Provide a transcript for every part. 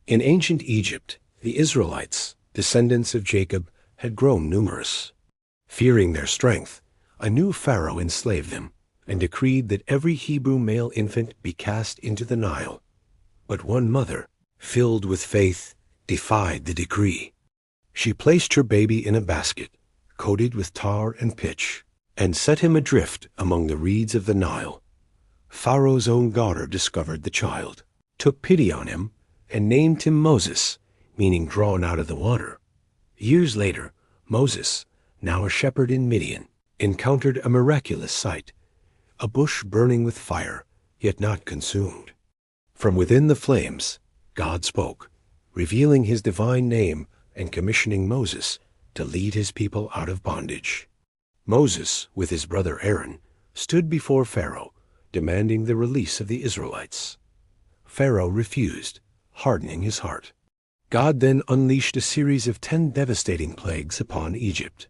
In ancient Egypt, the Israelites, descendants of Jacob, had grown numerous. Fearing their strength, a new pharaoh enslaved them and decreed that every Hebrew male infant be cast into the Nile. But one mother, filled with faith, defied the decree. She placed her baby in a basket, coated with tar and pitch, and set him adrift among the reeds of the Nile. Pharaoh's own daughter discovered the child, took pity on him, and named him Moses, meaning drawn out of the water. Years later, Moses, now a shepherd in Midian, encountered a miraculous sight, a bush burning with fire, yet not consumed. From within the flames, God spoke, revealing his divine name and commissioning Moses to lead his people out of bondage. Moses, with his brother Aaron, stood before Pharaoh, demanding the release of the Israelites. Pharaoh refused, hardening his heart. God then unleashed a series of 10 devastating plagues upon Egypt,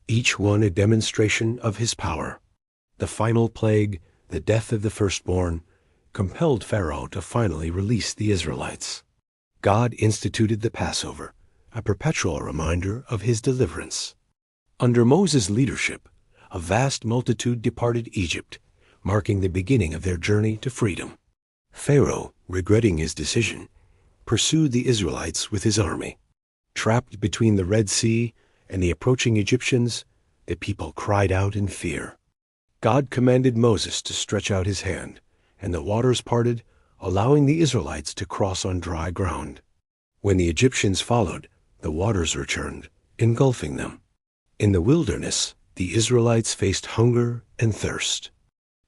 each one a demonstration of his power. The final plague, the death of the firstborn, compelled Pharaoh to finally release the Israelites. God instituted the Passover, a perpetual reminder of his deliverance. Under Moses' leadership, a vast multitude departed Egypt, marking the beginning of their journey to freedom. Pharaoh, regretting his decision, pursued the Israelites with his army. Trapped between the Red Sea and the approaching Egyptians, the people cried out in fear. God commanded Moses to stretch out his hand, and the waters parted, allowing the Israelites to cross on dry ground. When the Egyptians followed, the waters returned, engulfing them. In the wilderness, the Israelites faced hunger and thirst.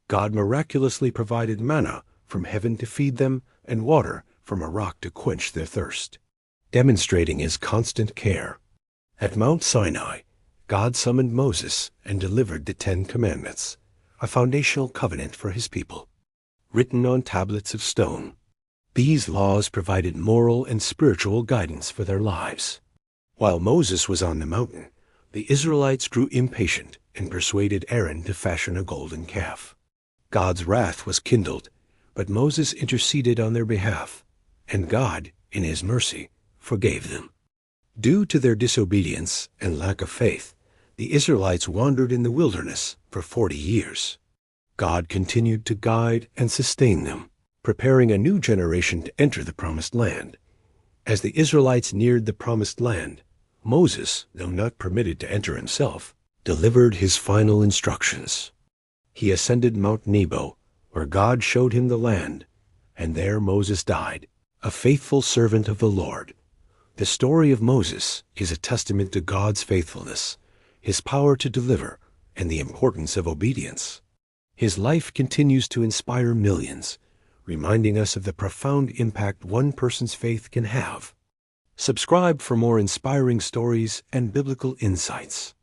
God miraculously provided manna from heaven to feed them and water from a rock to quench their thirst, demonstrating his constant care. At Mount Sinai, God summoned Moses and delivered the 10 Commandments, a foundational covenant for his people, written on tablets of stone. These laws provided moral and spiritual guidance for their lives. While Moses was on the mountain, the Israelites grew impatient and persuaded Aaron to fashion a golden calf. God's wrath was kindled, but Moses interceded on their behalf, and God, in his mercy, forgave them. Due to their disobedience and lack of faith, the Israelites wandered in the wilderness for 40 years. God continued to guide and sustain them, preparing a new generation to enter the Promised Land. As the Israelites neared the Promised Land, Moses, though not permitted to enter himself, delivered his final instructions. He ascended Mount Nebo, where God showed him the land, and there Moses died, a faithful servant of the Lord. The story of Moses is a testament to God's faithfulness, his power to deliver, and the importance of obedience. His life continues to inspire millions, reminding us of the profound impact one person's faith can have. Subscribe for more inspiring stories and biblical insights.